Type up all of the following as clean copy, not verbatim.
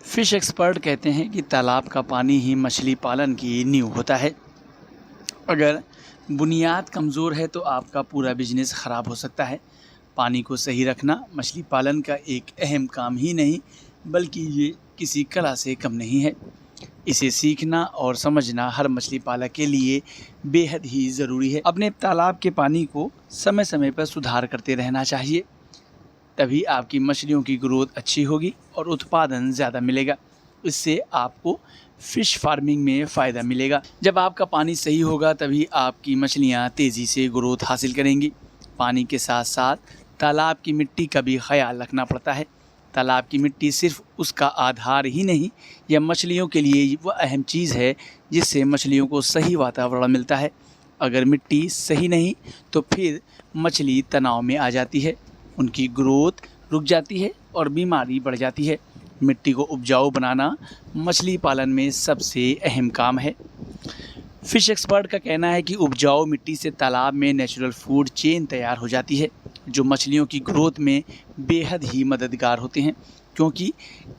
Fish expert कहते हैं कि तालाब का पानी ही मछली पालन की नींव होता है। अगर बुनियाद कमज़ोर है तो आपका पूरा बिजनेस ख़राब हो सकता है। पानी को सही रखना मछली पालन का एक अहम काम ही नहीं, बल्कि ये किसी कला से कम नहीं है। इसे सीखना और समझना हर मछली पालक के लिए बेहद ही ज़रूरी है। अपने तालाब के पानी को समय समय पर सुधार करते रहना चाहिए, तभी आपकी मछलियों की ग्रोथ अच्छी होगी और उत्पादन ज़्यादा मिलेगा। इससे आपको फ़िश फार्मिंग में फ़ायदा मिलेगा। जब आपका पानी सही होगा तभी आपकी मछलियाँ तेज़ी से ग्रोथ हासिल करेंगी। पानी के साथ साथ तालाब की मिट्टी का भी ख्याल रखना पड़ता है। तालाब की मिट्टी सिर्फ उसका आधार ही नहीं, यह मछलियों के लिए वह अहम चीज़ है जिससे मछलियों को सही वातावरण मिलता है। अगर मिट्टी सही नहीं तो फिर मछली तनाव में आ जाती है, उनकी ग्रोथ रुक जाती है और बीमारी बढ़ जाती है। मिट्टी को उपजाऊ बनाना मछली पालन में सबसे अहम काम है। फ़िश एक्सपर्ट का कहना है कि उपजाऊ मिट्टी से तालाब में नेचुरल फूड चेन तैयार हो जाती है, जो मछलियों की ग्रोथ में बेहद ही मददगार होते हैं। क्योंकि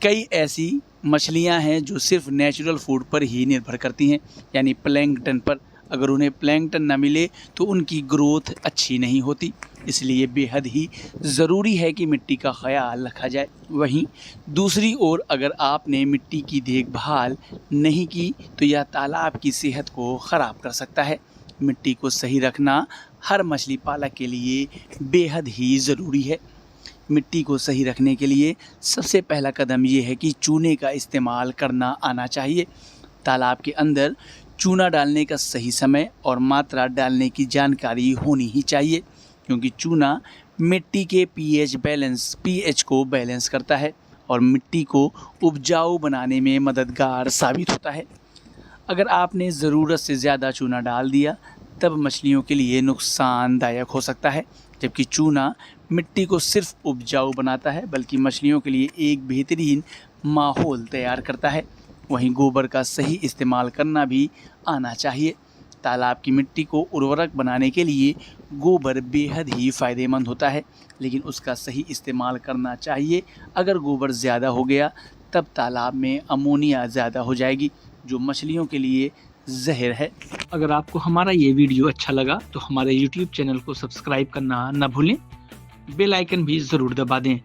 कई ऐसी मछलियां हैं जो सिर्फ नेचुरल फूड पर ही निर्भर करती हैं, यानी प्लैंकटन पर। अगर उन्हें प्लैंकटन न मिले तो उनकी ग्रोथ अच्छी नहीं होती। इसलिए बेहद ही ज़रूरी है कि मिट्टी का ख्याल रखा जाए। वहीं दूसरी ओर अगर आपने मिट्टी की देखभाल नहीं की तो यह तालाब की सेहत को ख़राब कर सकता है। मिट्टी को सही रखना हर मछली पालक के लिए बेहद ही ज़रूरी है। मिट्टी को सही रखने के लिए सबसे पहला कदम ये है कि चूने का इस्तेमाल करना आना चाहिए। तालाब के अंदर चूना डालने का सही समय और मात्रा डालने की जानकारी होनी ही चाहिए, क्योंकि चूना मिट्टी के पीएच को बैलेंस करता है और मिट्टी को उपजाऊ बनाने में मददगार साबित होता है। अगर आपने ज़रूरत से ज़्यादा चूना डाल दिया तब मछलियों के लिए नुकसानदायक हो सकता है। जबकि चूना मिट्टी को सिर्फ उपजाऊ बनाता है, बल्कि मछलियों के लिए एक बेहतरीन माहौल तैयार करता है। वहीं गोबर का सही इस्तेमाल करना भी आना चाहिए। तालाब की मिट्टी को उर्वरक बनाने के लिए गोबर बेहद ही फ़ायदेमंद होता है, लेकिन उसका सही इस्तेमाल करना चाहिए। अगर गोबर ज़्यादा हो गया तब तालाब में अमोनिया ज़्यादा हो जाएगी, जो मछलियों के लिए जहर है। अगर आपको हमारा ये वीडियो अच्छा लगा तो हमारे YouTube चैनल को सब्सक्राइब करना न भूलें, बेल आइकन भी ज़रूर दबा दें।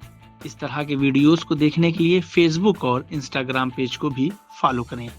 इस तरह के वीडियोस को देखने के लिए Facebook और Instagram पेज को भी फॉलो करें।